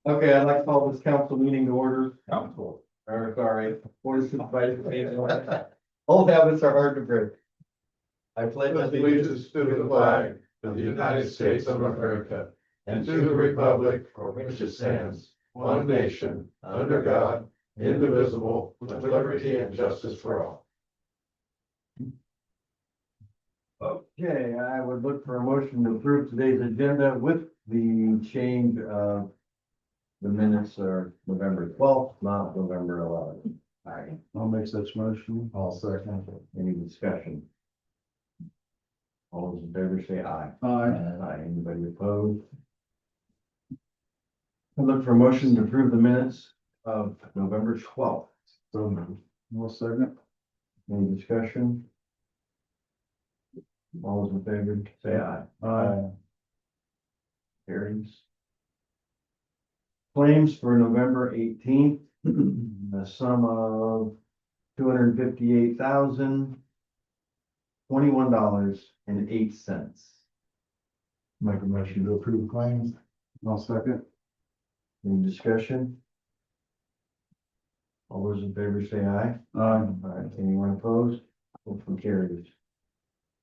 Okay, I'd like to call this council meeting to order. Council. Or sorry, Board of Supervisors meeting. Old habits are hard to break. I pledge Allegiance to the flag of the United States of America and to the republic for which it stands, one nation, under God, indivisible, with liberty and justice for all. Okay, I would look for a motion to approve today's agenda with the change of the minutes are November 12th, not November 11th. All right, I'll make such motion. I'll second. any discussion? All those in favor say aye. Aye. Aye, anybody opposed? I look for a motion to approve the minutes of November 12th. So moved. I'll second. Any discussion? All those in favor say aye. Aye. Carries. Claims for November 18th, the sum of $258,021.08. Make a motion to approve claims. I'll second. Any discussion? All those in favor say aye. Aye. All right, anyone opposed? Motion carries.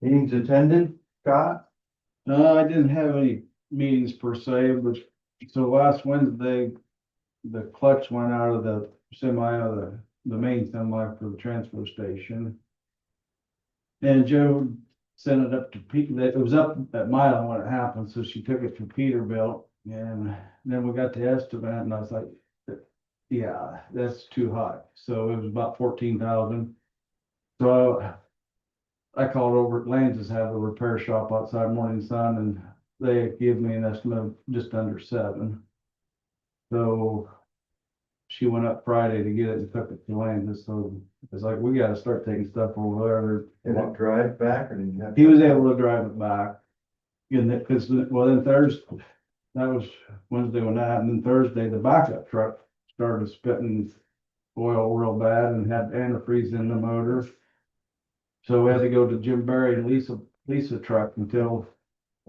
Meetings attended, Scott? I didn't have any meetings per se, but so last Wednesday, the clutch went out of the semi, the main semi for the transfer station. And Joe sent it up to Pete, it was up at Mile when it happened, so she took it to Peterbilt. And then we got the estimate and I was like, yeah, that's too high. So it was about 14,000. So I called over at Lance's, have a repair shop outside Morning Sun, and they give me an estimate of just under 7. So she went up Friday to get it and took it to Lance's. So it's like, we gotta start taking stuff over Did it drive back or did you have? there. He was able to drive it back. And that, cause, well, then Thursday, that was Wednesday when that happened. Then Thursday, the backup truck started spitting oil real bad and had antifreeze in the motor. So we had to go to Jim Barry and Lisa truck until,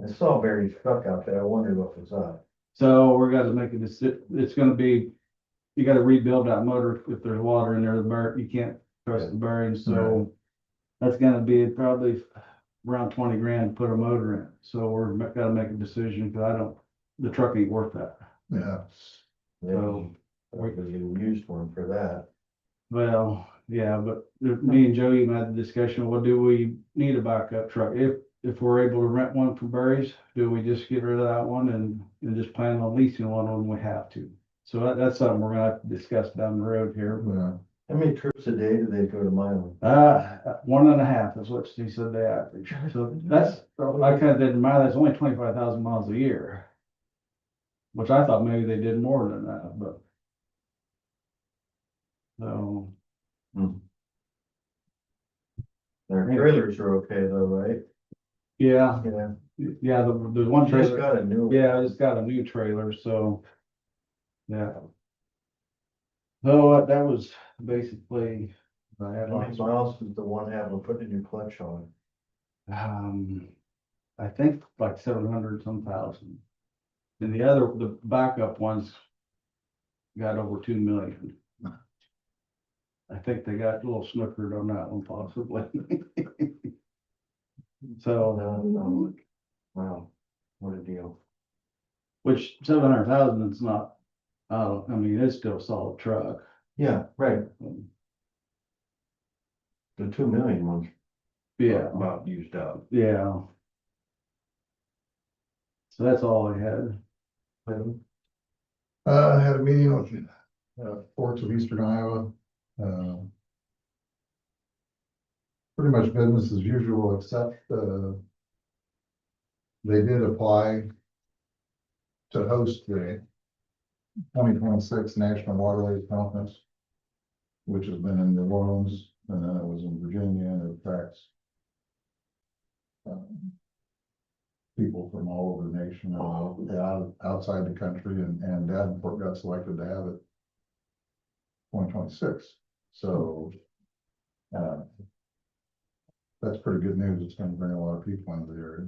I saw Barry's truck out there. I wondered what was up. so we're gonna make a decision. It's gonna be, you gotta rebuild that motor if there's water in there, you can't trust the bearings, so that's gonna be probably around 20 grand to put a motor in. So we're gotta make a decision, cause the truck ain't worth that. Yeah. So, We could used one for that. well, yeah, but me and Joe even had the discussion, well, do we need a backup truck? If we're able to rent one from Barry's, do we just get rid of that one and just plan on leasing one when we have to? So that's something we're gonna have to discuss down the road here. Yeah. How many trips a day do they go to Milan? 1.5 is what she said they average. So that's, I kind of did mine, that's only 25,000 miles a year. Which I thought maybe they did more than that, but. So, Their trailers are okay though, right? yeah, Yeah. there's one Just trailer, got a new. yeah, I just got a new trailer, so. Yeah. So that was basically, I had How many lots, miles does the one have to put a new clutch on? I think like 700 some thousand. And the backup ones got over 2 million. I think they got a little snookered on that one possibly. So, No. Wow, what a deal. which 700,000 is not, I mean, it's still a solid truck. Yeah, right. The 2 million ones. Yeah, About used up. yeah. So that's all I had. I had a meeting with Forks of Eastern Iowa. Pretty much business as usual, except they did apply to host the 2026 National Waterways Conference, which has been in New Orleans, and then it was in Virginia, and it attracts people from all over the nation, outside the country, and Davenport got selected to have it 2026. So that's pretty good news. It's going to bring a lot of people into the area.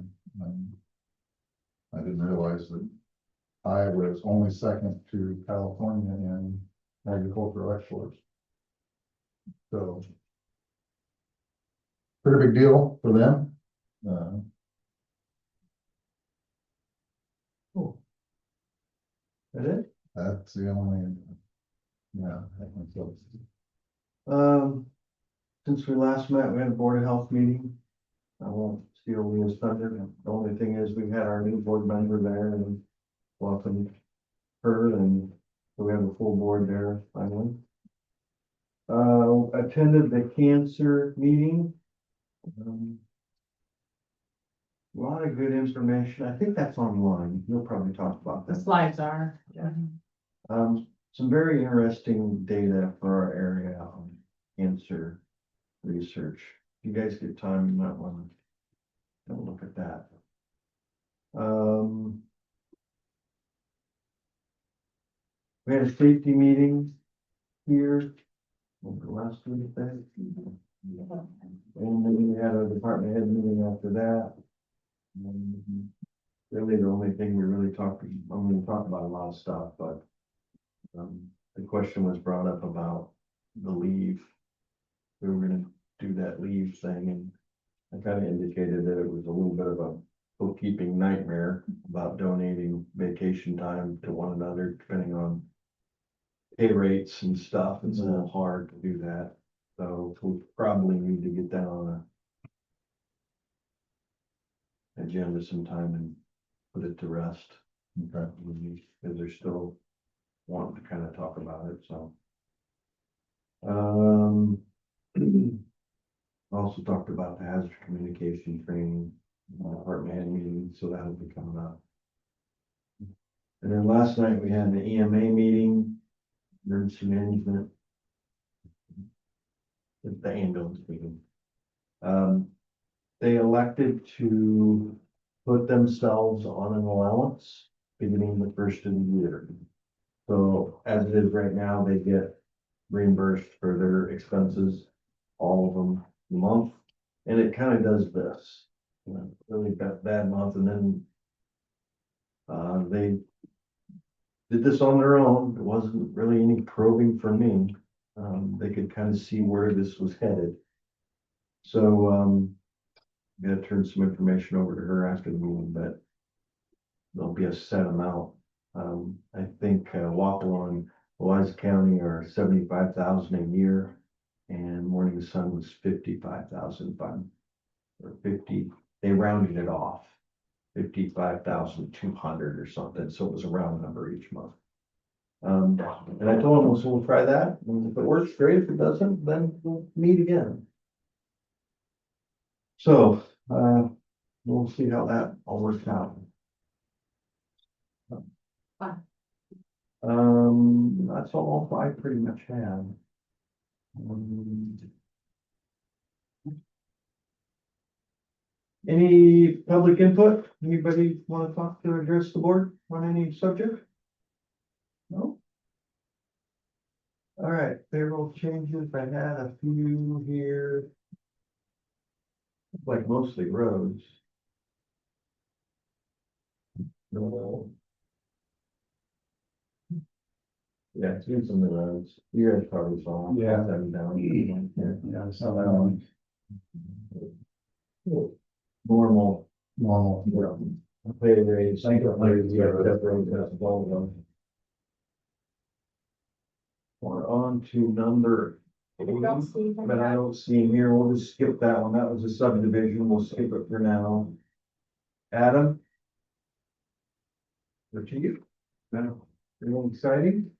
I didn't realize that Iowa is only second to California in agricultural exports. So. Pretty big deal for them. Cool. That it? That's the only, yeah, I think so. Since we last met, we had a Board of Health meeting. I won't steal Leah's thunder. The only thing is we had our new board member there and welcomed her, and so we have a full board there finally. Attended the cancer meeting. A lot of good information. I think that's online. You'll probably talk about The that. slides are, yeah. Some very interesting data for our area on cancer research. If you guys get time, you might want to look at that. We had a safety meeting here over last week, I think. And then we had a department head meeting after that. Really, the only thing we really talked, I'm gonna talk about a lot of stuff, but the question was brought up about the leave. We were gonna do that leave thing, and I kind of indicated that it was a little bit of a bookkeeping nightmare about donating vacation time to one another, depending on pay rates and stuff. It's a little hard to do that. So we probably need to get that on a agenda sometime and put it to rest. Okay. Because they're still wanting to kind of talk about it, so. Also talked about the hazard communication training, department head meeting, so that'll be coming up. And then last night we had the EMA meeting, emergency management. The ambulance meeting. They elected to put themselves on an allowance beginning the first of the year. So as it is right now, they get reimbursed for their expenses, all of them a month. And it kind of does this, really bad month, and then they did this on their own. It wasn't really any probing from me. They could kind of see where this was headed. So, I'm gonna turn some information over to her after the meeting, but there'll be a set amount. I think, Wapello and Louisa County are 75,000 a year, and Morning Sun was 55,000 or 50, they rounded it off. 55,200 or something, so it was a round number each month. And I told them, so we'll try that, and if it works, great. If it doesn't, then we'll meet again. So, we'll see how that all works out. That's all I pretty much have. Any public input? Anybody want to talk to address the board on any subject? No? All right, payroll changes. I had a few here. Like mostly roads. No. Yeah, it's been some of the roads. You guys probably saw. Yeah. Them down. Yeah, I saw that one. Normal. Normal. Pay raise. Thank you. We're on to number 8, but I don't see him here. We'll just skip that one. That was a subdivision. We'll skip it for now. Adam? What to you? No, anything exciting?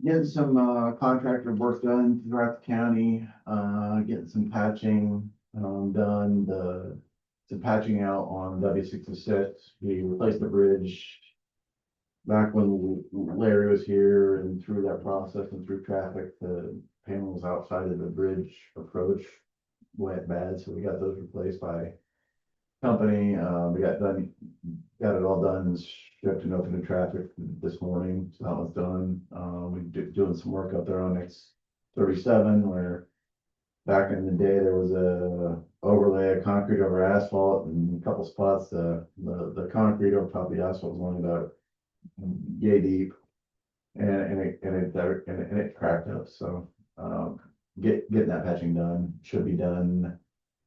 Getting some contractor work done throughout the county, getting some patching done, some patching out on W66. We replaced the bridge back when Larry was here, and through that process and through traffic, the panels outside of the bridge approach went bad, so we got those replaced by company. We got it all done, shipped and open to traffic this morning, so that was done. We're doing some work up there on X37 where back in the day, there was a overlay of concrete over asphalt and a couple spots, the concrete over top of the asphalt was only about yay deep. And it cracked up, so, getting that patching done, should be done.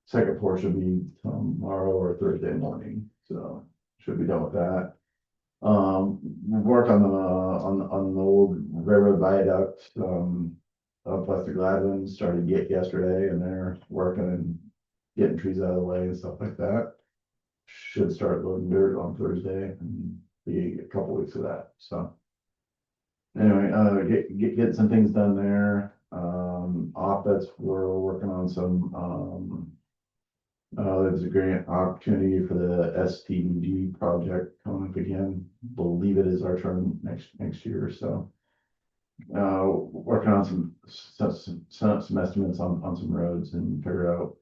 Second pour should be tomorrow or Thursday morning, so should be done with that. Work on the old railroad viaduct, up West of Gladwin started yesterday, and they're working and getting trees out of the way and stuff like that. Should start loading dirt on Thursday and be a couple weeks of that, so. Anyway, get some things done there. Office, we're working on some, there's a grant opportunity for the STDG project coming up again. Believe it is our turn next year, so. Working on some estimates on some roads and figure out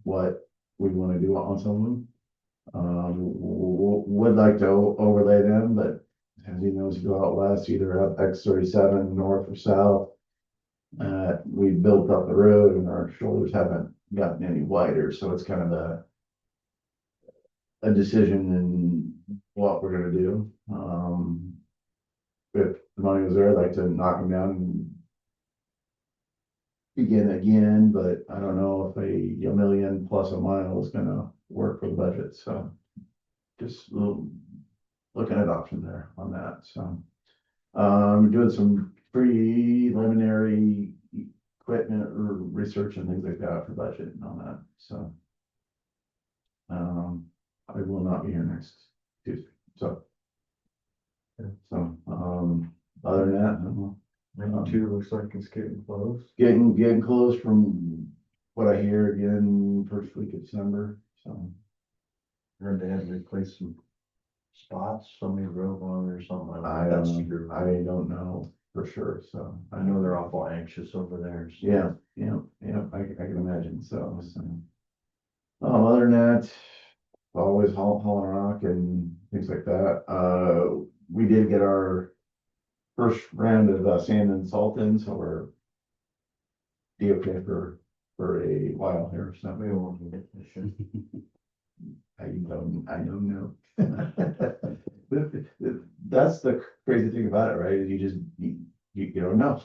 what we want to do on some of them. Would like to overlay them, but as you know, as you go out west, either up X-37 north or south. We built up the road and our shoulders haven't gotten any wider, so it's kind of a decision in what we're gonna do. If the money was there, I'd like to knock them down and begin again, but I don't know if a million plus a mile is gonna work for the budget, so just looking at option there on that, so. Doing some preliminary equipment or research and things like that for budget and all that, so. I will not be here next Tuesday, so. So, other than that, I don't know. Maybe two looks like it's getting close. Getting close from what I hear again, first week of December, so. Heard they had to replace some spots somebody drove on or something. I That's don't know, true. I don't know for sure, so. I know they're awful anxious over there. So. Yeah, I can imagine, so. Other than that, always hauling rock and things like that. We did get our first round of sand and salt in, so we're okay for a while here, so. We won't get it this year. I don't know. That's the crazy thing about it, right? Is you don't know.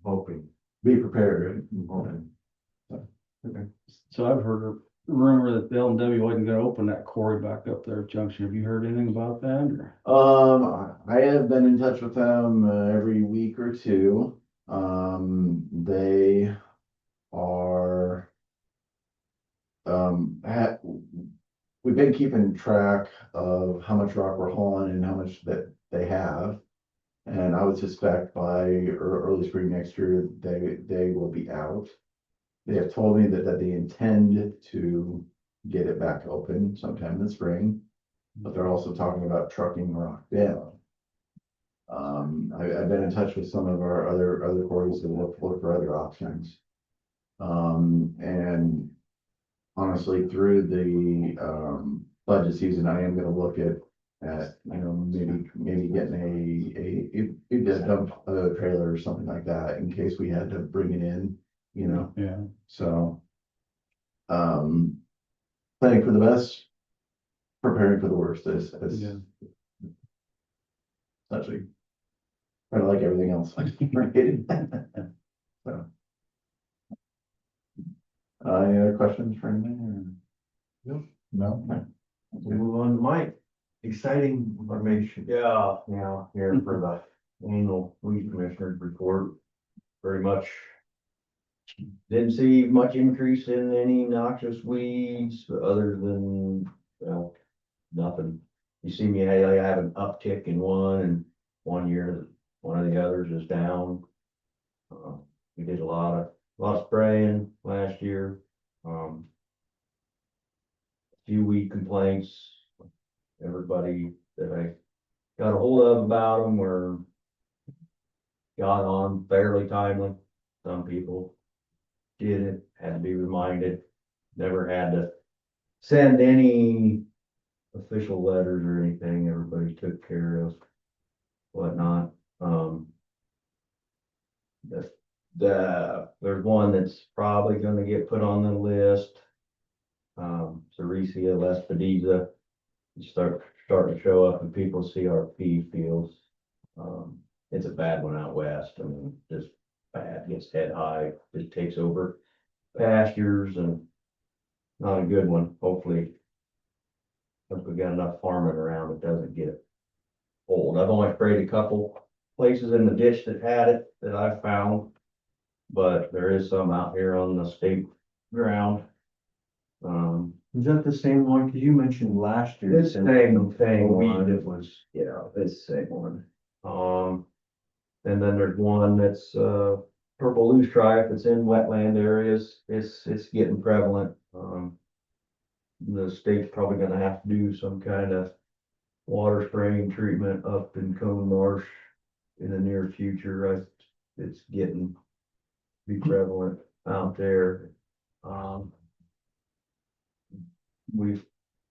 Hoping. Be prepared, right? I'm hoping. So I've heard a rumor that the L&W wasn't gonna open that quarry back up there at Junction. Have you heard anything about that, or? I have been in touch with them every week or two. They are, we've been keeping track of how much rock we're hauling and how much that they have. And I would suspect by early spring next year, they will be out. They have told me that they intend to get it back open sometime in the spring, but they're also talking about trucking rock down. I've been in touch with some of our other quarries to look for other options. And honestly, through the budget season, I am gonna look at maybe getting a dump trailer or something like that in case we had to bring it in, Yeah. so. Planning for the best, preparing for the worst is Yeah. essentially kind of like everything else. Right? So. Any other questions for anything? Nope. No? We'll move on to Mike. Exciting information. Yeah, here for the annual weed commissioners report. Very much. Didn't see much increase in any noxious weeds, other than, well, nothing. You see me, I have an uptick in one, and 1 year, one of the others is down. We did a lot of spraying last year. Few weed complaints. Everybody that I got a hold of about them were got on fairly timely. Some people didn't, had to be reminded, never had to send any official letters or anything. Everybody took care of whatnot. The there's one that's probably gonna get put on the list. Ceresia lespedeza, starting to show up in people's CRP fields. It's a bad one out west, I mean, just bad, gets head high, just takes over pastures and not a good one, hopefully. If we got enough farming around, it doesn't get old. I've only sprayed a couple places in the ditch that had it that I've found. But there is some out here on the state ground. Is that the same one? Cause you mentioned last year. It's the same weed one. that was. Yeah, it's the same one. And then there's one that's, purple loose stripe that's in wetland areas. It's getting prevalent. The state's probably gonna have to do some kind of water spraying treatment up in Cone Marsh in the near future. It's getting be prevalent out there. We've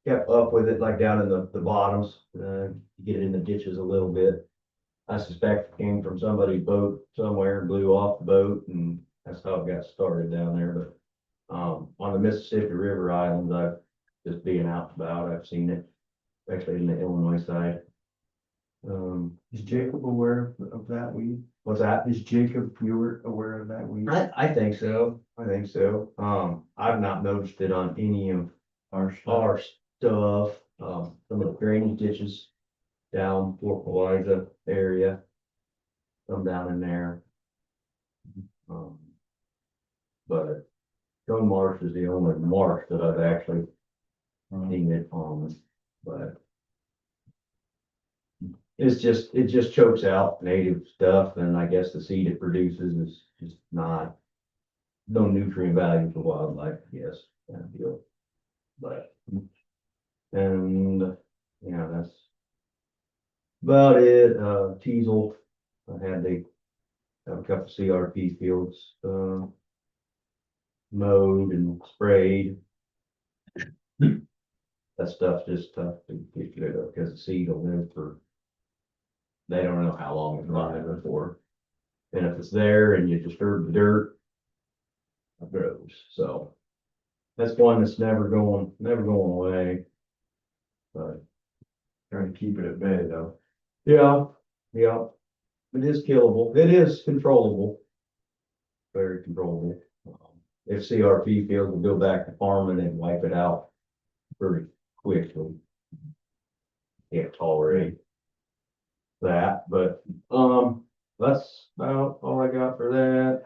kept up with it like down in the bottoms, get it in the ditches a little bit. I suspect it came from somebody's boat somewhere and blew off the boat, and that's how it got started down there. But on the Mississippi River Islands, I've just being out and about, I've seen it, especially in the Illinois side. Is Jacob aware of that weed? What's that? Is Jacob, you were aware of that weed? I think so. I think so. I've not noticed it on any of Our stuff? our stuff, some of the drainage ditches down Fort Louisa area. Some down in there. But Cone Marsh is the only marsh that I've actually seen it on, but it just chokes out native stuff, and I guess the seed it produces is just no nutrient value for wildlife, I guess, kind of deal. But, and, yeah, that's about it. Teasel, I had to have a couple CRP fields, mowed and sprayed. That stuff's just tough to get rid of because the seed will live for, they don't know how long it's live for. And if it's there and you disturb the dirt, it grows. So that's one that's never going away. But Trying to keep it at bay though. yeah, it is killable. It is controllable. Very controllable. If CRP field will go back to farming and wipe it out pretty quickly. Can't tolerate that, but, that's about all I got for that.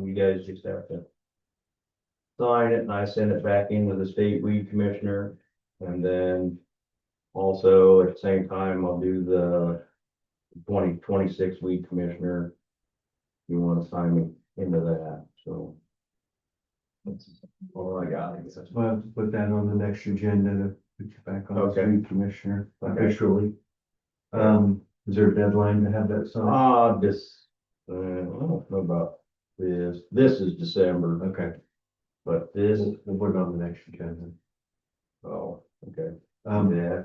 You guys just have to sign it and I send it back in with the state weed commissioner. And then also at the same time, I'll do the 2026 weed commissioner. You want to sign me into that, so. That's all I got, I guess. We'll have to put that on the next agenda to put you back on Okay. as weed commissioner Okay. officially. Is there a deadline to have that signed? I don't know about this. This is December, Okay, but this, we'll put it on the next agenda. oh, okay. Yeah. Yeah.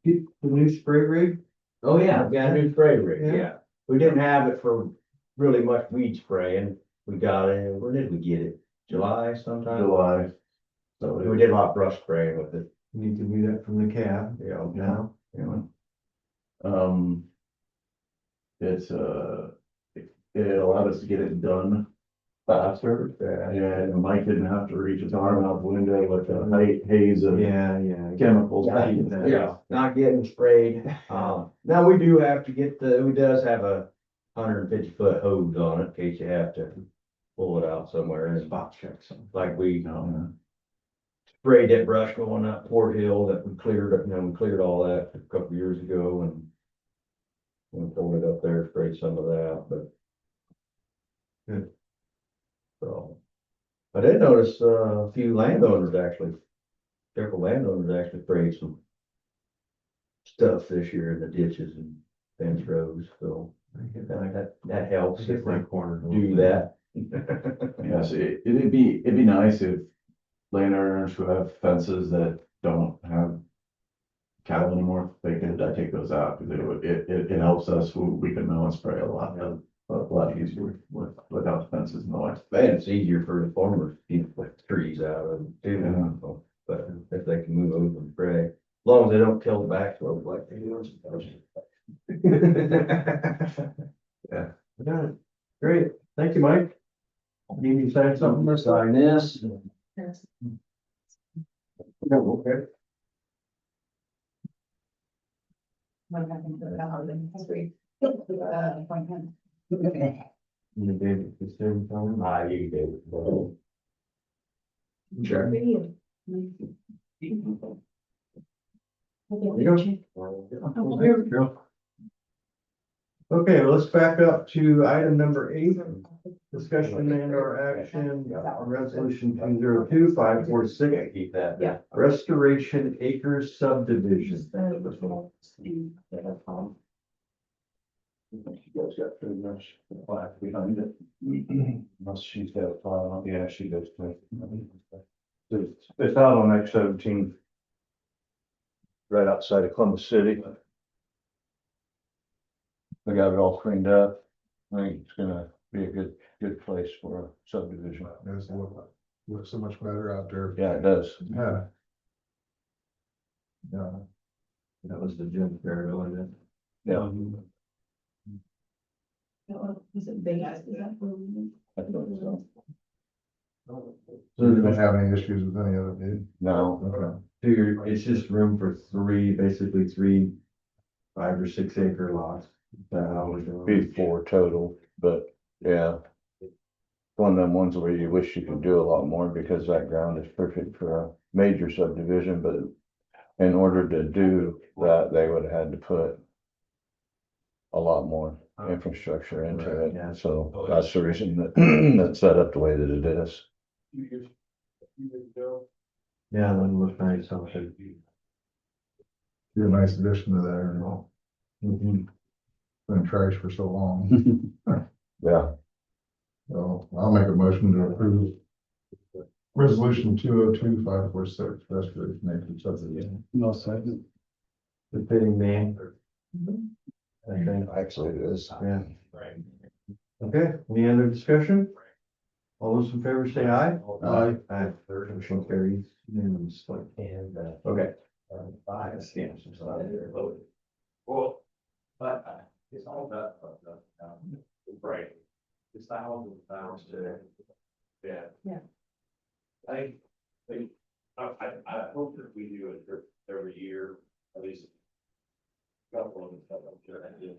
The new spray rig? Oh, yeah, we got a new spray rig, Yeah. yeah. We didn't have it for really much weed spraying. We got it, where did we get it? July sometime? July. So we did a lot of brush spraying with it, Need to do that from the cab you know, now. you know. It's, it allowed us to get it done faster. And Mike didn't have to reach his arm out the window with the haze of Yeah. chemicals. Yeah, not getting sprayed. Now we do have to get it does have a 150-foot hose on it in case you have to pull it out somewhere. And Spot checks. like we No, sprayed that brush going up Port Hill that we cleared, we cleared all that a couple years ago and we pulled it up there, sprayed some of that, but. Good. So, I did notice a few landowners several landowners actually sprayed some stuff this year in the ditches and fence rows, so that helps if Hit my they corner. do that. yes, it'd be nice if landowners who have fences that don't have cattle anymore, they could take those out, because it helps us, we can mow and spray a lot a lot easier without fences and noise. Man, it's easier for the farmers to keep the trees out of it too, but if they can move over and spray, as long as they don't kill the backslope like they do. Yeah, I got it. Great, thank you, Mike. Need me to sign something? Sign this. Yeah, okay. What happened to the holiday this week? Appointment. You gave it the same time? You did. Sure. Video. Here we go. Okay, let's back up to item number 8, discussion and or action, resolution 202546, Keep that. Yeah. restoration acres subdivision. You guys got pretty much the plaque behind it. Unless she's got a file, yeah, she does. It's out on X-17. Right outside of Columbus City. They got it all cleaned up. I think it's gonna be a good place for a subdivision. It's looks so much better out there. Yeah, it does. Yeah. Yeah. That was the Jim Fair, wasn't it? Yeah. Was it big? Is that where we- I thought so. So you don't have any issues with any of it, dude? No, Okay. It's just room for basically three 5 or 6 acre lots. That how we're doing. be 4 total, but yeah. One of them ones where you wish you could do a lot more because that ground is perfect for a major subdivision, but in order to do that, they would have had to put a lot more infrastructure into Right, yeah. it, so that's the reason that that's set up the way that it is. Yeah, that looks nice, so it should be. Be a nice addition to there and all. Mhm. Been trash for so long. Yeah, So I'll make a motion to approve resolution 202546, restoration acre subdivision. no second. The fitting name, I think. Actually, it is. Yeah. Okay, any other discussion? All those in favor say aye. Aye. Aye. Motion carries unanimously. Okay. Five stamps. Well, but it's all that, right, it's thousands of pounds today. Yeah. Yeah. I hope that we do it every year, at least. Couple of them, stuff I'm sure I did.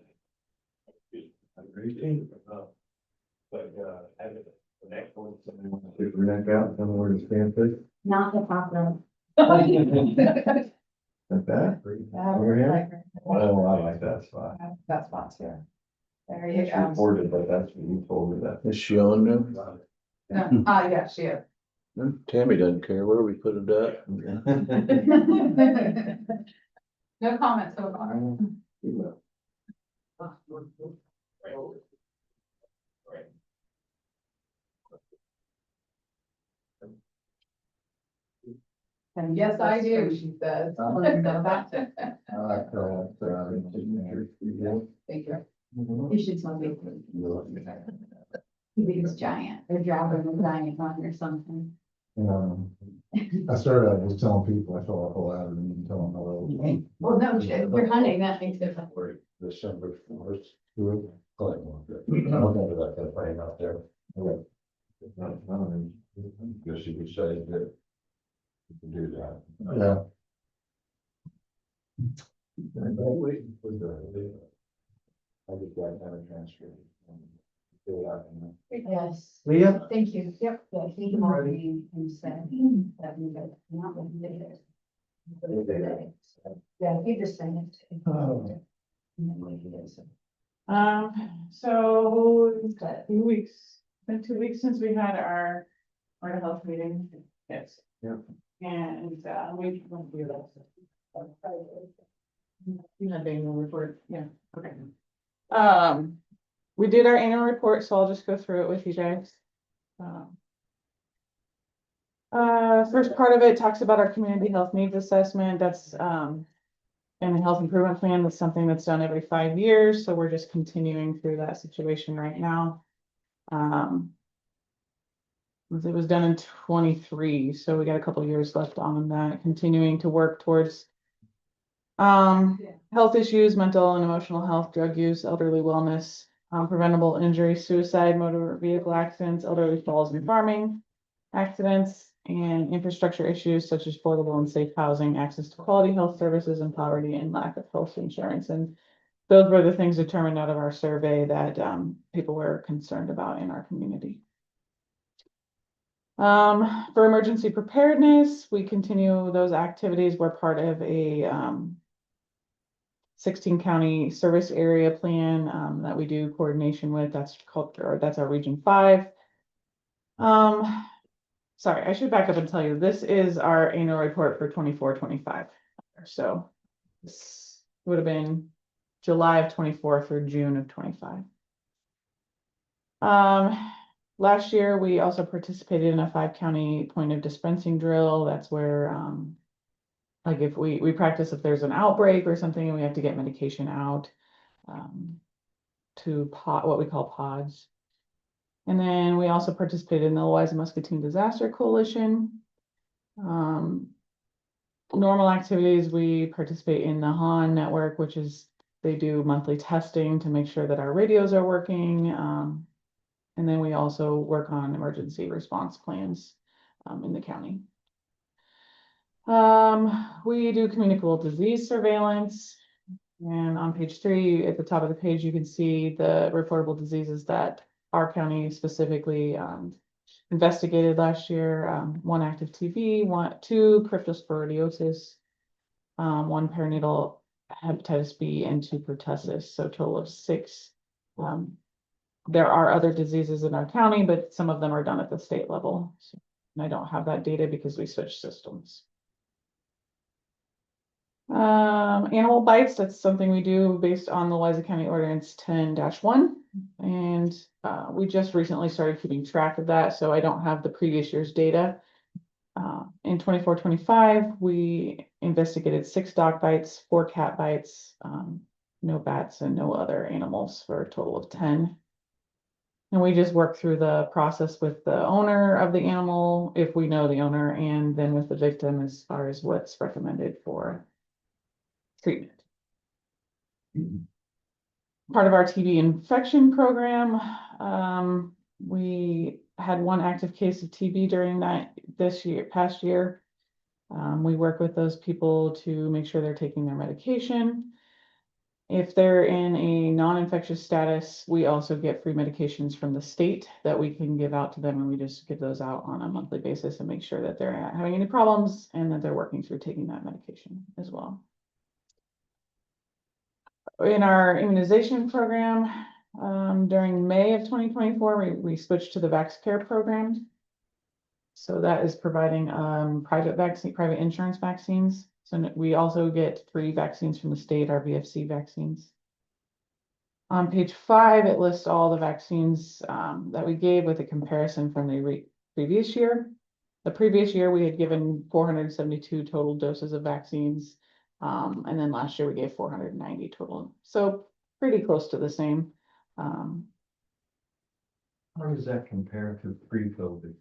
But, having the next one. Stick your neck out, tell me where to stand, please. Not the top row. Like that? Over here? Oh, I like that spot. That spot too. There you It's go. recorded, but that's what you told me that. Is she on now? Yeah, she is. Tammy doesn't care where we put it at. No comment so far. And yes, I do, she says. I like that. Thank you. You should tell me. He's giant, they're driving a giant one or something. I started out just telling people I fell off a ladder and didn't tell them hello. Well, no, shit, if you're hunting, that makes it. December 4th. I'll never that kind of thing out there. Guess you could say that. You can do that. Yeah. Waiting for the. I just got kind of transferred. Yes. Leah? Thank you. Yep. Yeah, he called me and said that we got not what he did it. Yeah, he just sent it. Oh. So it's a few weeks, been 2 weeks since we had our Board of Health meeting. Yes. Yeah. And we went through that. You had the annual report, yeah, okay. We did our annual report, so I'll just go through it with you guys. First part of it talks about our community health needs assessment. That's And the health improvement plan is something that's done every 5 years, so we're just continuing through that situation right now. It was done in 23, so we got a couple years left on that, continuing to work towards health issues, mental and emotional health, drug use, elderly wellness, preventable injury, suicide, motor vehicle accidents, elderly falls and farming accidents, and infrastructure issues such as affordable and safe housing, access to quality health services, and poverty and lack of health insurance. And those were the things determined out of our survey that people were concerned about in our community. For emergency preparedness, we continue those activities. We're part of a 16 county service area plan that we do coordination with. That's called, or that's our Region 5. Sorry, I should back up and tell you, this is our annual report for 24-25. So this would have been July of 24 through June of 25. Last year, we also participated in a 5-county point of dispensing drill. That's where, like if we practice if there's an outbreak or something and we have to get medication out to what we call pods. And then we also participated in the Louisa Muscatine Disaster Coalition. Normal activities, we participate in the HAN network, which is they do monthly testing to make sure that our radios are working. And then we also work on emergency response plans in the county. We do communicable disease surveillance. And on page 3, at the top of the page, you can see the reportable diseases that our county specifically investigated last year. 1 active TB, 2 cryptosporidiosis, 1 perinatal hepatitis B, and 2 pertussis, so a total of 6. There are other diseases in our county, but some of them are done at the state level. So, and I don't have that data because we switched systems. Animal bites, that's something we do based on the Louisa County Ordinance 10-1. And we just recently started keeping track of that, so I don't have the previous year's data. In 24-25, we investigated 6 dog bites, 4 cat bites, no bats and no other animals, for a total of 10. And we just work through the process with the owner of the animal, if we know the owner, and then with the victim as far as what's recommended for treatment. Part of our TB infection program, we had 1 active case of TB during past year. We work with those people to make sure they're taking their medication. If they're in a non-infectious status, we also get free medications from the state that we can give out to them, and we just give those out on a monthly basis and make sure that they're not having any problems and that they're working through taking that medication as well. In our immunization program, during May of 2024, we switched to the VaxCare program. So that is providing private insurance vaccines. So we also get 3 vaccines from the state, our VFC vaccines. On page 5, it lists all the vaccines that we gave with a comparison from the previous year. The previous year, we had given 472 total doses of vaccines. And then last year we gave 490 total. So pretty close to the same. How does that compare to pre-COVID?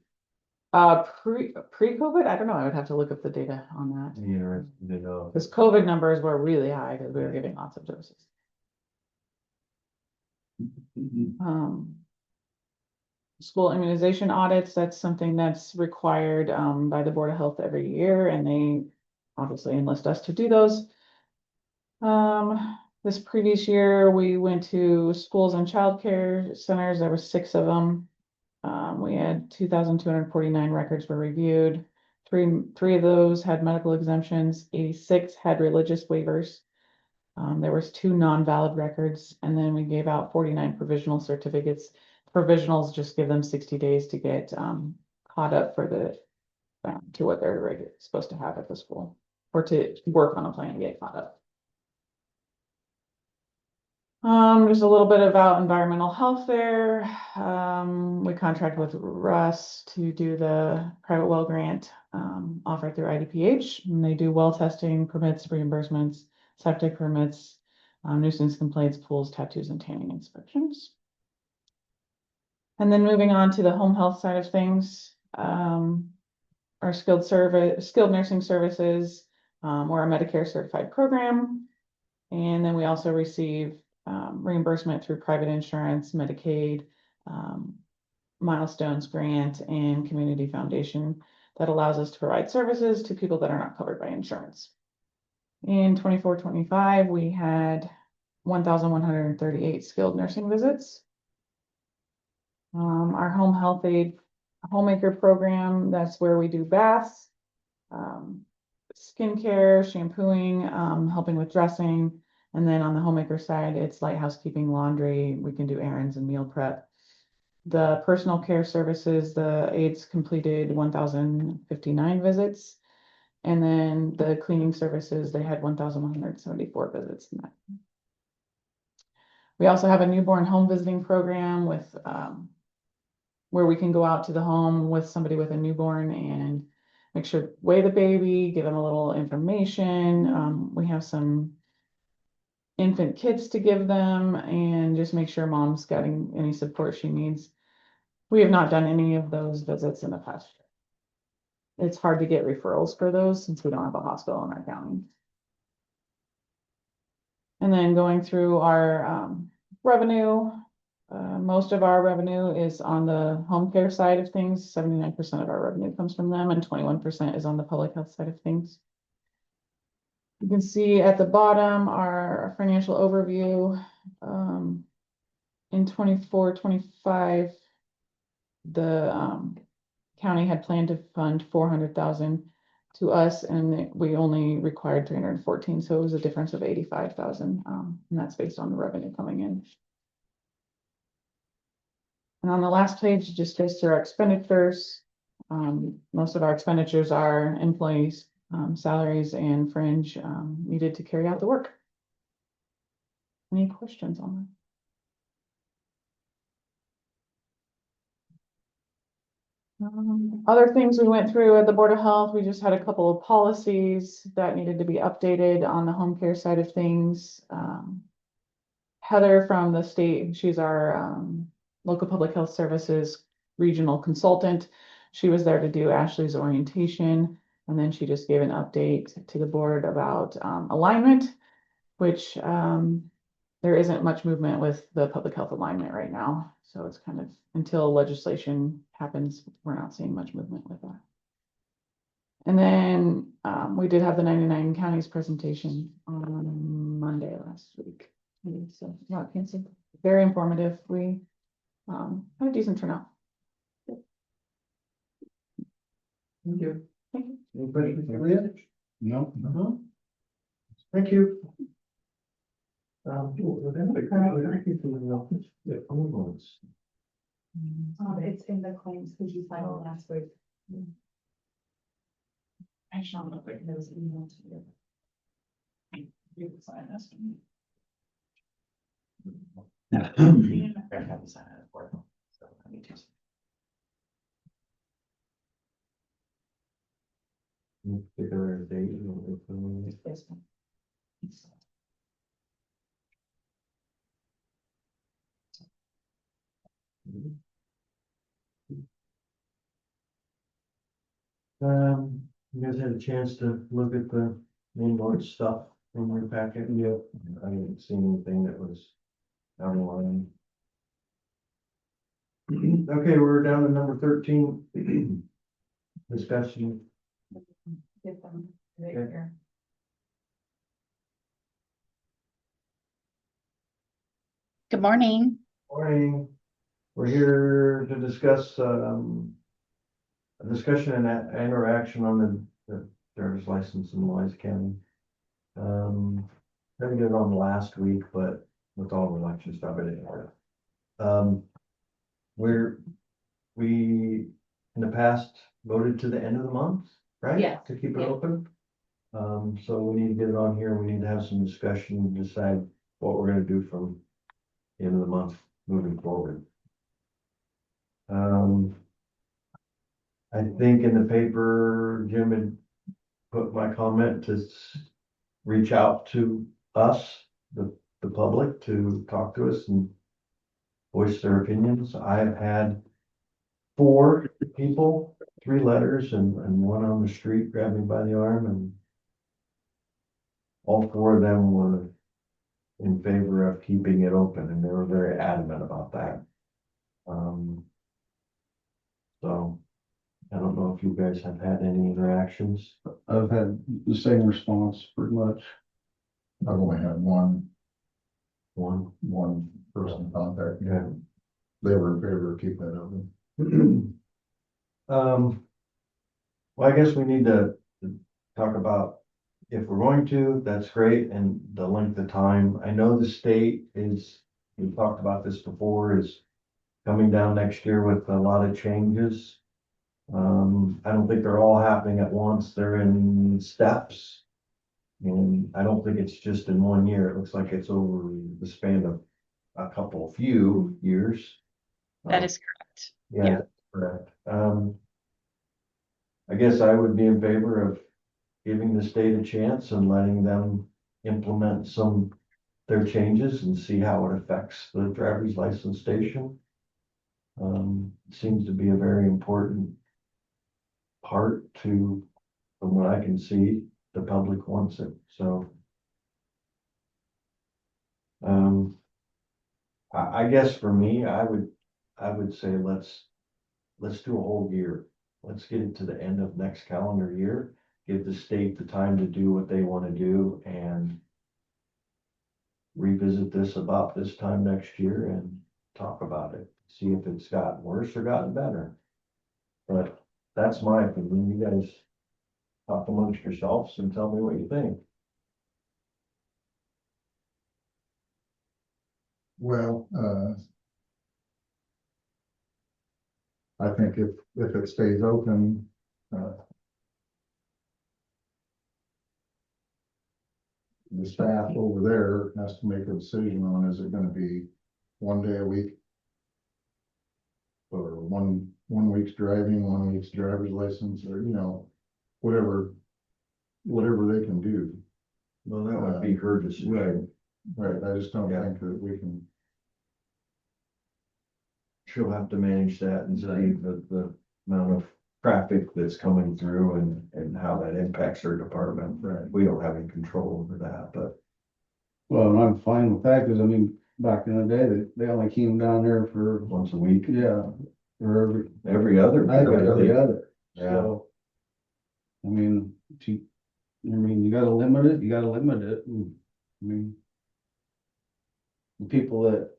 Pre-COVID, I don't know. I would have to look up the data on that. Interesting to know. Because COVID numbers were really high because we were giving lots of doses. School immunization audits, that's something that's required by the Board of Health every year, and they obviously enlist us to do those. This previous year, we went to schools and childcare centers. There were 6 of them. We had 2,249 records were reviewed. Three of those had medical exemptions. 86 had religious waivers. There was 2 non-valid records, and then we gave out 49 provisional certificates. Provisionals just give them 60 days to get caught up for to what they're supposed to have at the school, or to work on a plan and get caught up. There's a little bit about environmental health there. We contract with Russ to do the private well grant offered through IDPH, and they do well testing, permits, reimbursements, septic permits, nuisance complaints, pools, tattoos, and tanning inspections. And then moving on to the home health side of things, our skilled nursing services, or a Medicare certified program. And then we also receive reimbursement through private insurance, Medicaid, Milestones Grant, and Community Foundation that allows us to provide services to people that are not covered by insurance. In 24-25, we had 1,138 skilled nursing visits. Our home health aid homemaker program, that's where we do baths, skincare, shampooing, helping with dressing. And then on the homemaker side, it's light housekeeping, laundry. We can do errands and meal prep. The personal care services, the aides completed 1,059 visits. And then the cleaning services, they had 1,174 visits in that. We also have a newborn home visiting program with where we can go out to the home with somebody with a newborn and make sure weigh the baby, give them a little information. We have some infant kits to give them and just make sure mom's getting any support she needs. We have not done any of those visits in the past year. It's hard to get referrals for those since we don't have a hospital in our county. And then going through our revenue, most of our revenue is on the home care side of things. 79% of our revenue comes from them and 21% is on the public health side of things. You can see at the bottom our financial overview. In 24-25, the county had planned to fund 400,000 to us, and we only required 314, so it was a difference of 85,000, and that's based on the revenue coming in. And on the last page, it just goes through our expenditures. Most of our expenditures are employees' salaries and fringe needed to carry out the work. Any questions on that? Other things we went through at the Board of Health, we just had a couple of policies that needed to be updated on the home care side of things. Heather from the state, she's our local public health services regional consultant. She was there to do Ashley's orientation, and then she just gave an update to the board about alignment, which there isn't much movement with the public health alignment right now. So it's kind of until legislation happens, we're not seeing much movement with that. And then we did have the 99 counties presentation on Monday last week. So not canceled. Very informative. We had a decent turnout. Thank you. Thank you. Any questions for Leah? No, No. Thank you. It's in the claims because you filed last week. I shall not break those emails to you. You can sign this. I have to sign it for them, so I need to. Particular date. This one. You guys had a chance to look at the main board stuff in your packet? Yeah. I didn't see anything that was out of line. Okay, we're down to number 13. Discussion. Get them right Okay. here. Good morning. Morning. We're here to discuss, a discussion and interaction on the driver's license in Louisa County. Didn't get it on last week, but with all the election stuff, I didn't have it. We in the past voted to the end of the month, right? Yeah. To keep it Yeah. open. So we need to get it on here. We need to have some discussion and decide what we're gonna do from the end of the month moving forward. I think in the paper, Jim had put my comment to reach out to us, the public, to talk to us and voice their opinions. I've had 4 people, 3 letters and one on the street grabbed me by the arm, and all 4 of them were in favor of keeping it open, and they were very adamant about that. So I don't know if you guys have had any interactions. I've had the same response pretty much. I've only had one One, person contact me. yeah. They were in favor of keeping it open. Well, I guess we need to talk about if we're going to, that's great, and the length of time. I know the state is, we talked about this before, is coming down next year with a lot of changes. I don't think they're all happening at once. They're in steps. And I don't think it's just in one year. It looks like it's over the span of a few years. That is correct. Yeah, correct. I guess I would be in favor of giving the state a chance and letting them implement their changes and see how it affects the driver's license station. Seems to be a very important part to, from what I can see, the public wants it, so. I guess for me, I would say let's do a whole year. Let's get it to the end of next calendar year, give the state the time to do what they want to do and revisit this about this time next year and talk about it, see if it's gotten worse or gotten better. But that's my opinion. You guys talk amongst yourselves and tell me what you think. Well, I think if it stays open, the staff over there has to make a decision on, is it gonna be 1 day a week? Or one week's driving, 1 week's driver's license, or, whatever they can do. Well, that would be her decision. Right, I just don't Yeah. think that we can. She'll have to manage that and see the amount of traffic that's coming through and how that impacts her department. Right. We don't have any control over that, but Well, and I'm fine with that, cause I mean, back in the day, they only came down there for, once a week, yeah, for every other. I think every other, Yeah. so. I mean, you gotta limit it, and, I mean. The people that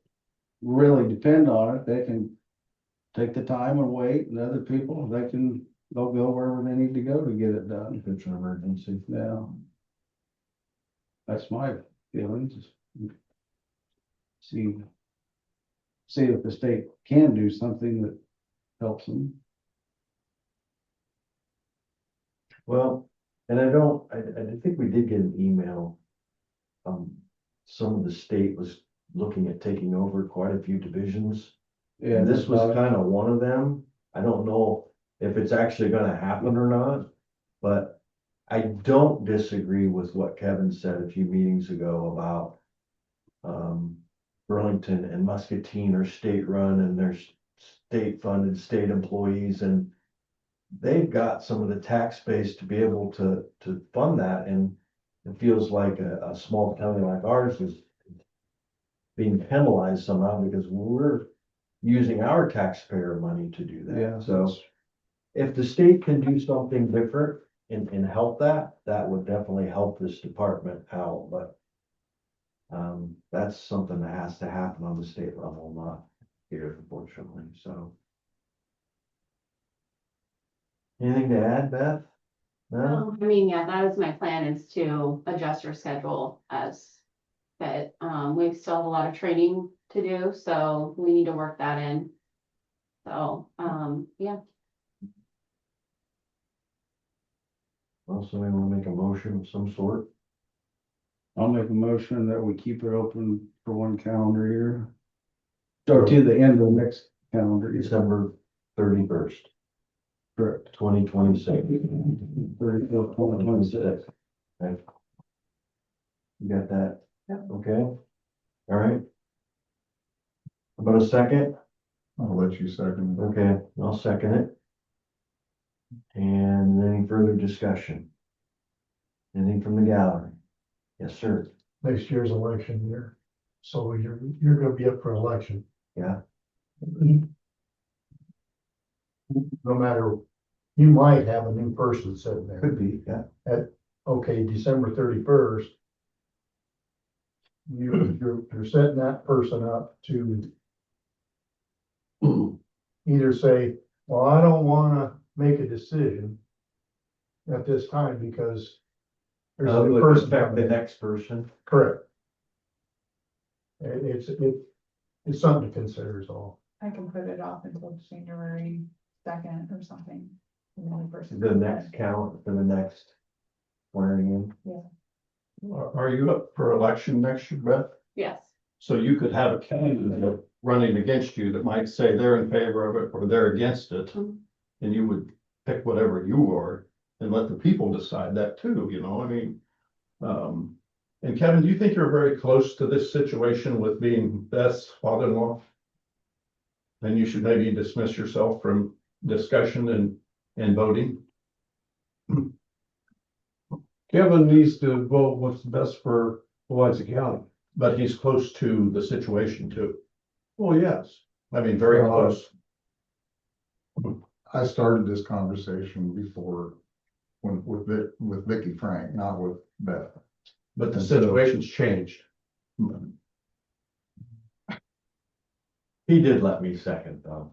really depend on it, they can take the time and wait, and other people, they'll go wherever they need to go to get it done, If it's an emergency. yeah. That's my feelings. See if the state can do something that helps them. Well, and I think we did get an email. Some of the state was looking at taking over quite a few divisions. And this was kind of one of them. I don't know if it's actually gonna happen or not, but I don't disagree with what Kevin said a few meetings ago about Burlington and Muscatine are state-run and there's state-funded state employees, and they've got some of the tax base to be able to fund that, and it feels like a small county like ours is being penalized somehow because we're using our taxpayer money to do Yeah. that. So if the state can do something different and help that would definitely help this department out, but that's something that has to happen on the state level, not here, unfortunately, so. Anything to add, Beth? No? I mean, yeah, that was my plan, is to adjust your schedule as that. We still have a lot of training to do, so we need to work that in. So, yeah. Well, somebody want to make a motion of some sort? I'll make a motion that we keep it open for 1 calendar year. Or to the end of the next calendar year. December 31st, Correct. 2026. 34th, 2026. Okay. You got that? Okay. All right. About a second? I'll let you second. Okay, I'll second it. And any further discussion? Anything from the gallery? Yes, sir. Next year's election year, so you're gonna be up for election. Yeah. No matter, you might have a new person sitting there. Could be, yeah. Okay, December 31st. You're setting that person up to either say, well, I don't wanna make a decision at this time because there's a new Would person affect coming the in. next person. Correct. It's something to consider is all. I can put it off until January 2nd or something. The next count for the next swearing in. Are you up for election next year, Beth? Yes. So you could have a candidate running against you that might say they're in favor of it or they're against it. Mhm. And you would pick whatever you are and let the people decide that too, you know, I mean. And Kevin, do you think you're very close to this situation with being Beth's father-in-law? Then you should maybe dismiss yourself from discussion and voting. Kevin needs to vote what's best for Louisa County. But he's close to the situation too. Well, yes. I mean, very Well, close. I started this conversation before with Vicky Frank, not with Beth. But the situation's changed. He did let me second though.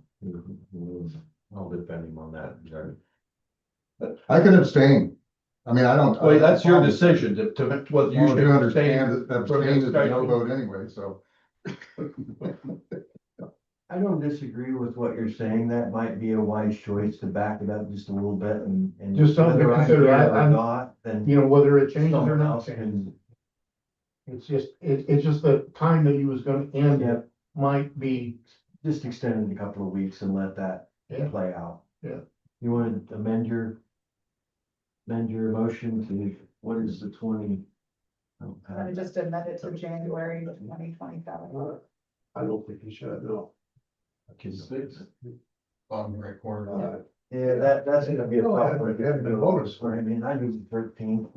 I'll defend him on that. I can abstain. I mean, I don't. Well, that's your decision to whether you You should should understand abstain that from the abstain is a no discussion. vote anyway, so. I don't disagree with what you're saying. That might be a wise choice to back it up just a little bit and. Just something to whether I consider. get it or I'm- not, then You know, whether it changes or someone not else changes. can. It's just the time that you was gonna end Yeah, it might be, just extend it a couple of weeks and let that Yeah. play out. Yeah. You want to amend your motion to, what is the 20? I just amend it to January 2027. I don't think you should, no. On the right corner. Yeah, that's gonna be a No, it tough hadn't- one. it hadn't been voted. I mean, I do the 13th,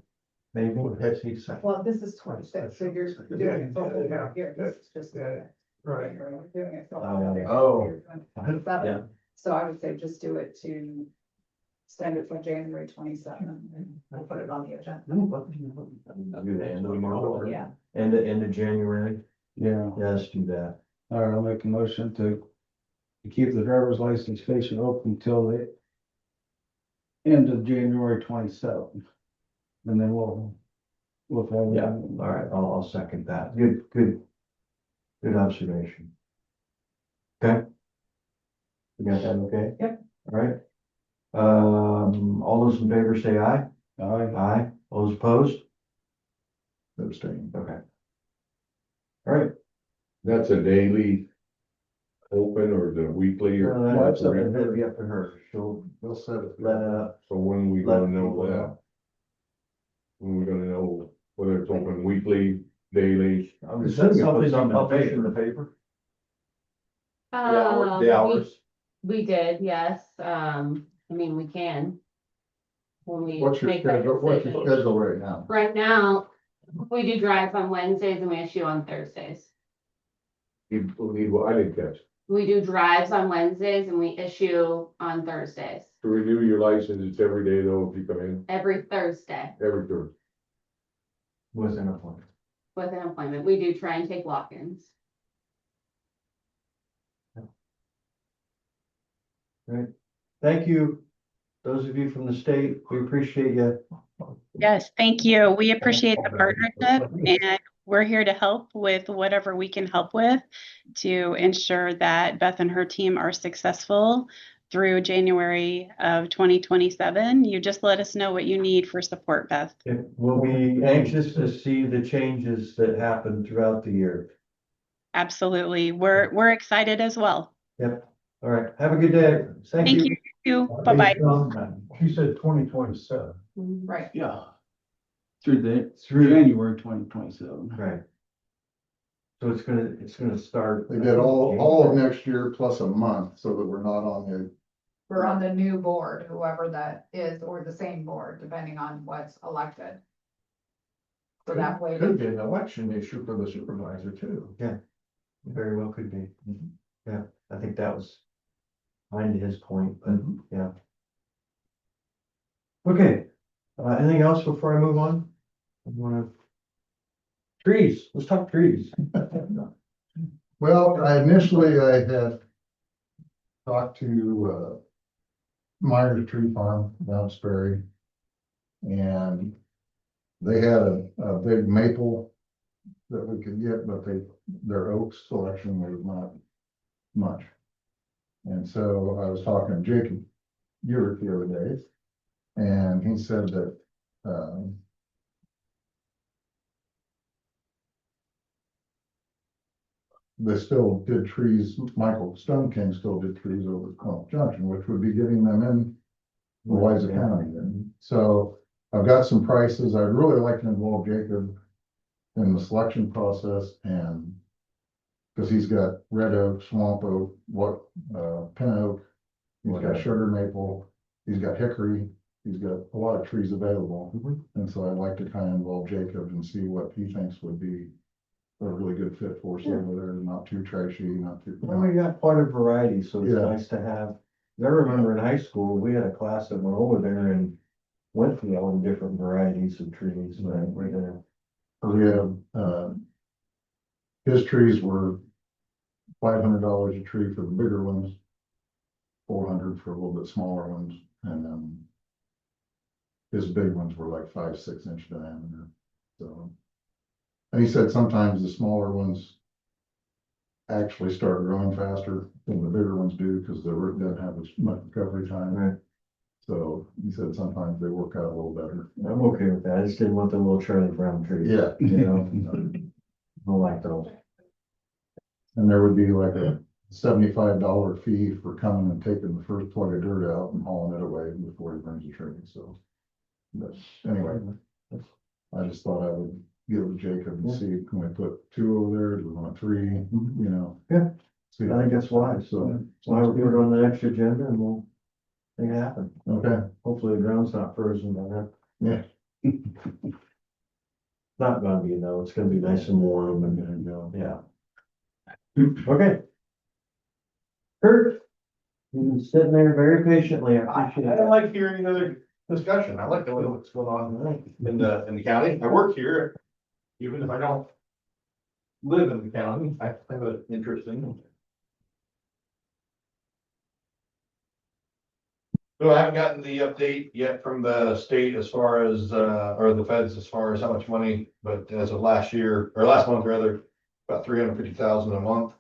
maybe. Well, this is 26, so you're doing it for the Yeah, year. This is just. yeah, right. You're doing it for. Oh. Seven. So I would say just do it to send it for January 27 and we'll put it on the agenda. Do the end of the month. Yeah. End of January. Yeah, Yeah, let's do that. all right, I'll make a motion to keep the driver's license station open until the end of January 27th. And then we'll look at it. Yeah, all right, I'll second that. Good observation. Okay? You got that okay? Yep. All right. All those in favor say aye. Aye. Aye. All those opposed? Abstain. Okay. All right. That's a daily open or the weekly or? That's something that'll be up to her. She'll We'll set it. let, So when we let gonna know people that? know. When we gonna know whether it's open weekly, daily? I'm Is assuming that you'll put something you publish in in the the paper? The hours. We did, yes, I mean, we can. When we What's your make that schedule, what's your decision. schedule right now? Right now, we do drives on Wednesdays and we issue on Thursdays. You need, well, I didn't catch. We do drives on Wednesdays and we issue on Thursdays, To renew your license, it's every day though, if you come in, every Thursday every Thursday. With an appointment. with an appointment. We do try and take walk-ins. Right. Thank you. Those of you from the state, we appreciate you. Yes, thank you. We appreciate the partnership and we're here to help with whatever we can help with to ensure that Beth and her team are successful through January of 2027. You just let us know what you need for support, Beth. We'll be anxious to see the changes that happen throughout the year. Absolutely. We're excited as well. Yep. All right. Have a good day. Thank you. Bye-bye. She said 2027. Right. Yeah. through Through- January 2027. Right. So it's gonna start. They did all of next year plus a month, so that we're not on the, We're on the new board, whoever that is, or the same board, depending on what's elected. So that way. could be an election issue for the supervisor too. Very well could be. Yeah, I think that was kind of his point, but yeah. Okay, anything else before I move on? I wanna. Trees, let's talk trees. Well, I had talked to, Myers Tree Farm down Sperry. And they had a big maple that we could get, but their oak selection was not much. And so I was talking to Jacob Urick the other day, and he said that, they still did trees, Michael Stone King still did trees over at Columbus Junction, which would be getting them in Louisa County. And so I've got some prices. I'd really like to involve Jacob in the selection process, and because he's got red oak, swamp oak, pin oak, he's got sugar maple, he's got hickory, he's got a lot of trees available. And so I'd like to kind of involve Jacob and see what he thinks would be a really good fit for us over there, not too trashy, not too. Well, we got quite a variety, so it's Yeah. nice to have. I remember in high school, we had a class that went over there and went through all the different varieties of trees, but we're gonna. We have, his trees were $500 a tree for the bigger ones, 400 for a little bit smaller ones, and then his big ones were like 5-6 inch diameter. So, and he said sometimes the smaller ones actually start growing faster than the bigger ones do because the root doesn't have as much recovery time. Right. So he said sometimes they work out a little better. I'm okay with that. I just didn't want the little Charlie Brown trees. Yeah. You know, I like those. And there would be like a $75 fee for coming and taking the first plug of dirt out and hauling it away before he brings the tree, so. But anyway, I just thought I would get with Jacob and see, can we put 2 over there, do we want 3, you know? Yeah. See, I think that's wise. So, So I will put it on the next agenda and we'll make it happen. okay, Hopefully the ground's not frozen by then. yeah. Not gonna be, though. It's gonna be nice and warm and, yeah. Okay. Kurt, you've been sitting there very patiently. I I appreciate don't that. like hearing another discussion. I like to know what's going on in the county. I work here, even if I don't live in the county. I find it interesting. So I haven't gotten the update yet from the state as far as, or the feds as far as how much money, but as of last year, or last month rather, about 350,000 a month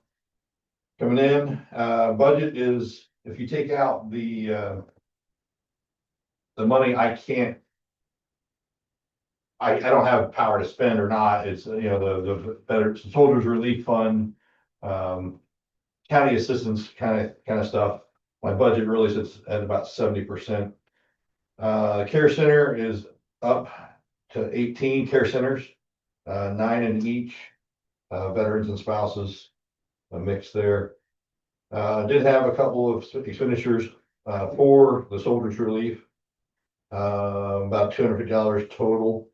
coming in. Budget is, if you take out the money I don't have power to spend or not, it's, the better soldiers relief fund, county assistance kind of stuff. My budget really sits at about 70%. Care center is up to 18 care centers, 9 in each, veterans and spouses, a mix there. Did have a couple of expenditures, for the soldiers relief. About $250 total.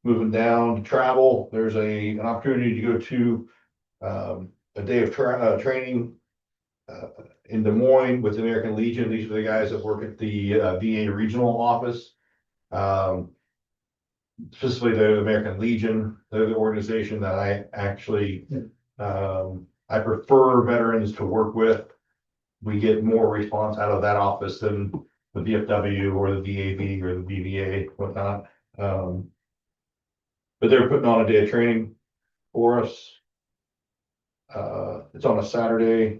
Moving down to travel, there's an opportunity to go to a day of training in Des Moines with the American Legion. These are the guys that work at the VA regional office. Specifically the American Legion, they're the organization that I actually I prefer veterans to work with. We get more response out of that office than the VFW or the VAB or the VBA, whatnot. But they're putting on a day of training for us. It's on a Saturday.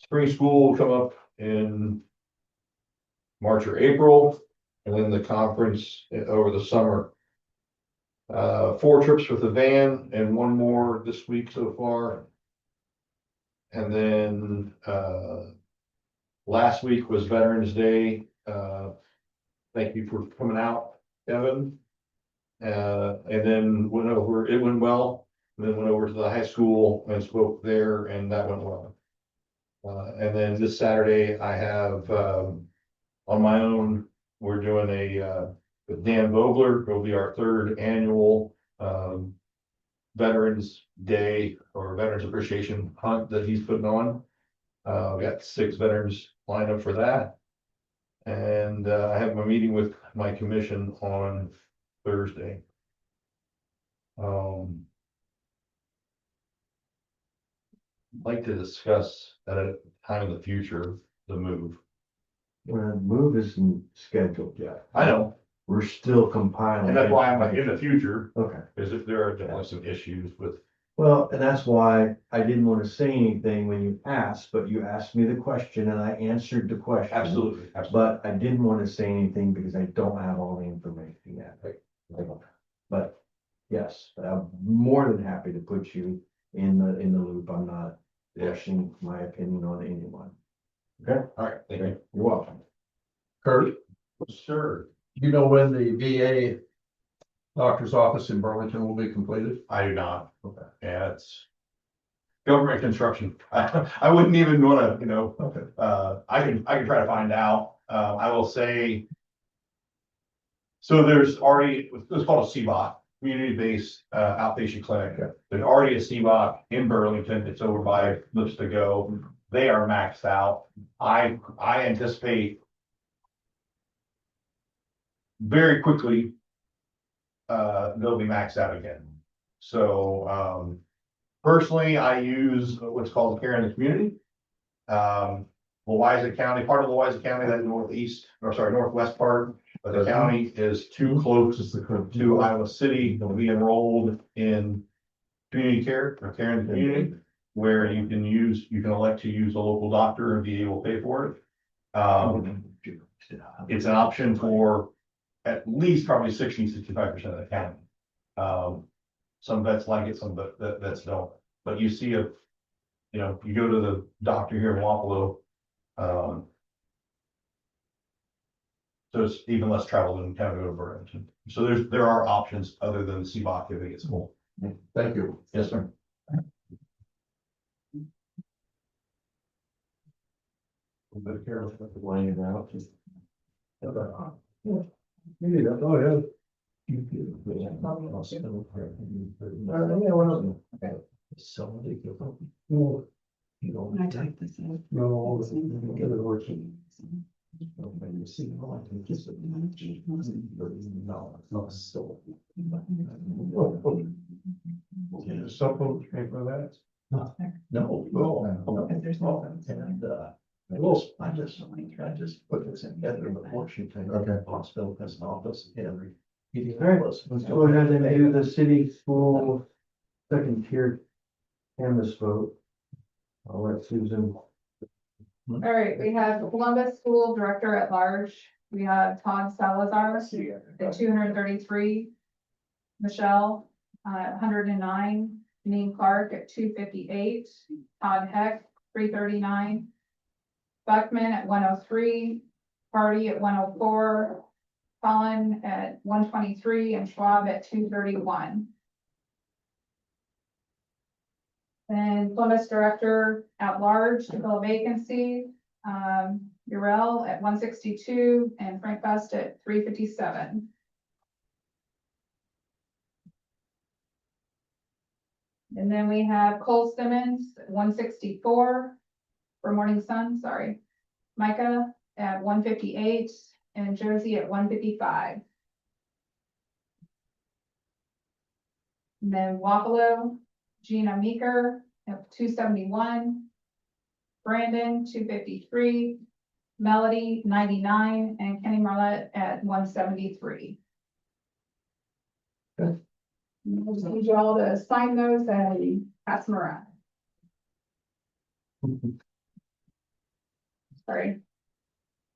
Spring school will come up in March or April, and then the conference over the summer. 4 trips with the van and 1 more this week so far. And then last week was Veterans Day. Thank you for coming out. Kevin. And then it went well, then went over to the high school and spoke there, and that went well. And then this Saturday, I have, on my own, we're doing with Dan Vogler, it'll be our third annual, Veterans Day or Veterans Appreciation Hunt that he's putting on. We got 6 veterans lined up for that. And, I have my meeting with my commission on Thursday. Like to discuss at a time in the future, the move. Well, move isn't scheduled yet. I know, We're still compiling. and that's why I'm like, in the future, Okay, is if there are definitely some issues with, well, and that's why I didn't want to say anything when you asked, but you asked me the question and I answered the question. absolutely. But I didn't want to say anything because I don't have all the information yet. But yes, I'm more than happy to put you in the loop. I'm not rushing my opinion on anyone. Okay? All right, thank you. You're welcome. Kurt, Sure. you know when the VA doctor's office in Burlington will be completed? I do not. Okay. Yeah, it's government construction. I wouldn't even wanna, Okay. I can try to find out. I will say. So there's already, it's called a CBOC, community-based, outpatient clinic. Okay. There's already a CBOC in Burlington. It's over by Lips to Go. They are maxed out. I anticipate very quickly, they'll be maxed out again. So, personally, I use what's called care in the community. Louisa County, part of Louisa County, that northwest part of the county is too close to Iowa City. They'll be enrolled in community care or care in the community, where you can elect to use a local doctor and be able to pay for it. It's an option for at least probably 65% of the county. Some vets like it, some vets don't, but you see you go to the doctor here in Wapello. So it's even less travel than kind of go to Burlington. So there are options other than the CBOC if it gets full. Thank you. Yes, sir. But careful with the laying it out. Maybe that's, oh, yeah. Somebody give up. No, You know. I typed this in. no, Get it working. You see, well, I can just. No, so. cell phone pay for that? No. There's no phones. And, I just put this together in the Washington. Okay. Hospital, as an office, and. All right, let's go ahead and do the city school second tier canvas vote. I'll let Susan. All right, we have Columbus School Director at Large. We have Todd Salazar at 233. Michelle, 109. Janine Clark at 258. Todd Heck, 339. Buckman at 103. Hardy at 104. Colin at 123 and Schwab at 231. And Columbus Director at Large to fill a vacancy, Urel at 162 and Frank Best at 357. And then we have Cole Simmons at 164 for Morning Sun, sorry. Micah at 158 and Josie at 155. And then Wapello, Gina Meeker at 271. Brandon, 253. Melody, 99, and Kenny Marlette at 173. Good. We'll just need you all to sign those and pass them around. Sorry.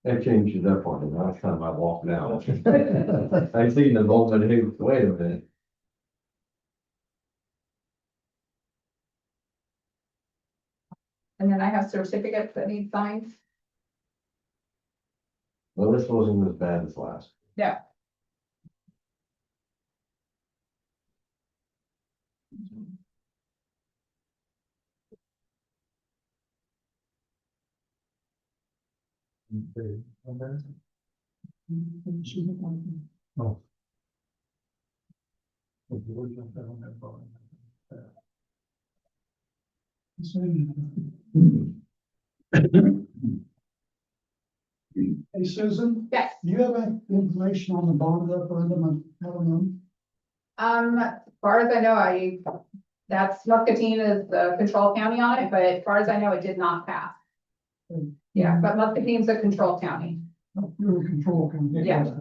That changes up on me. Last time I walked out. I seen the moment, hey, wait a minute. And then I have certificates that need signed. Well, this wasn't as bad as last. Yeah. Oh. Hey, Susan, Yes. do you have any information on the bond referendum? I don't know. As far as I know, that's Muscatine is the control county on it, but as far as I know, it did not pass. Yeah, but Muscatine's a control county. You're in control. Yeah.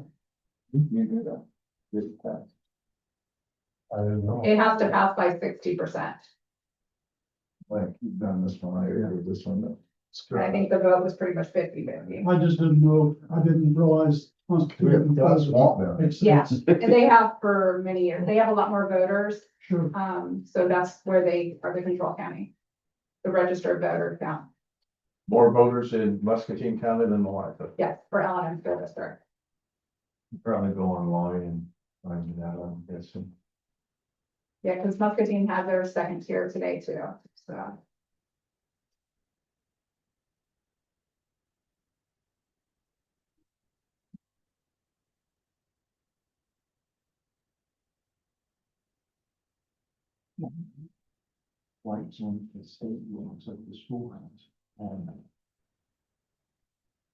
I don't know. It has to pass by 60%. Like, you've done this one, I heard this one. I think the vote was pretty much 50-50. I just didn't know, I didn't realize. That's swamp there. Yeah, and they have for many years. They have a lot more voters. Sure. So that's where they are the control county. The registered voter count. More voters in Muscatine County than Louisa. Yes, for L&M school district. Probably go online and find it out, I'm guessing. Yeah, because Muscatine had their second tier today too, so. Lights on the state, ones at the schoolhouse. And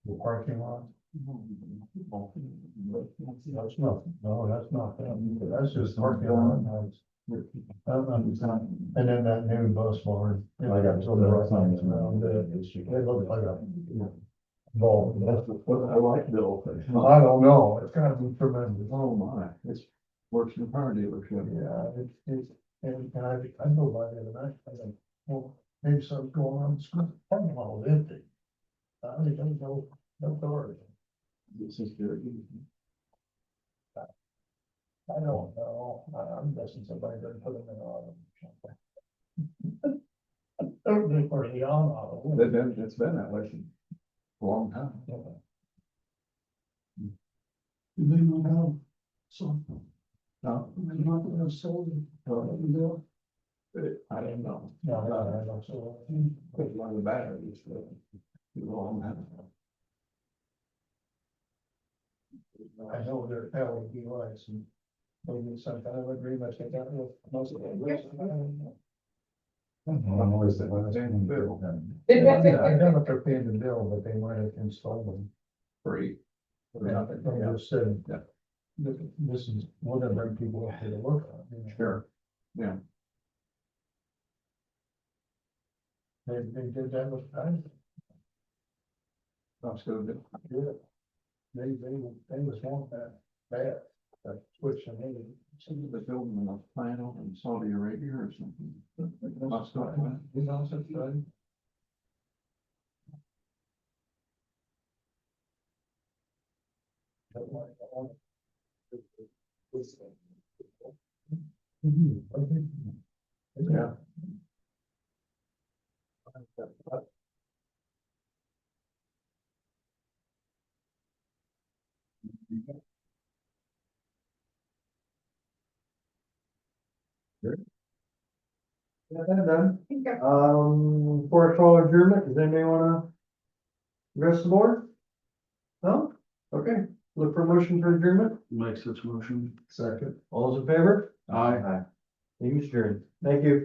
the parking lot. That's nothing, no, that's not, that's just parking lot. And then that new bus barn. I got some rough things around it. It looks like a ball. That's what I like Bill. I don't know, it's gotta be tremendous. Oh my, it's works in a car dealership. Yeah, it's, and I know by the other night, I think, well, maybe something's going on, the parking lot was empty. I think there's no doors. This is good. I don't know, I'm guessing somebody didn't put them in auto. Certainly for the auto. It's been that way for a long time. Do they not have something? No. They not have sold it. I don't know. No, I don't, so, put a lot of batteries, but you long have. I know they're LED lights and maybe some kind of agreement they got with most of them. I know if they're paying the bill. I don't know if they're paying the bill, but they might have installed them free. Yeah, they just said that this is one of them people up here to work on. Sure, yeah. They did that with time. That's good. Yeah. They was want that bad, that switch and maybe. Some of the building in a plant over in Saudi Arabia or something. Must not, you know, such thing. Yeah. Got that done. For a call adjournment, does anybody wanna address the board? No? Okay, look for a motion for adjournment. Make such motion. Second. All those in favor? Aye. Meeting adjourned. Thank you.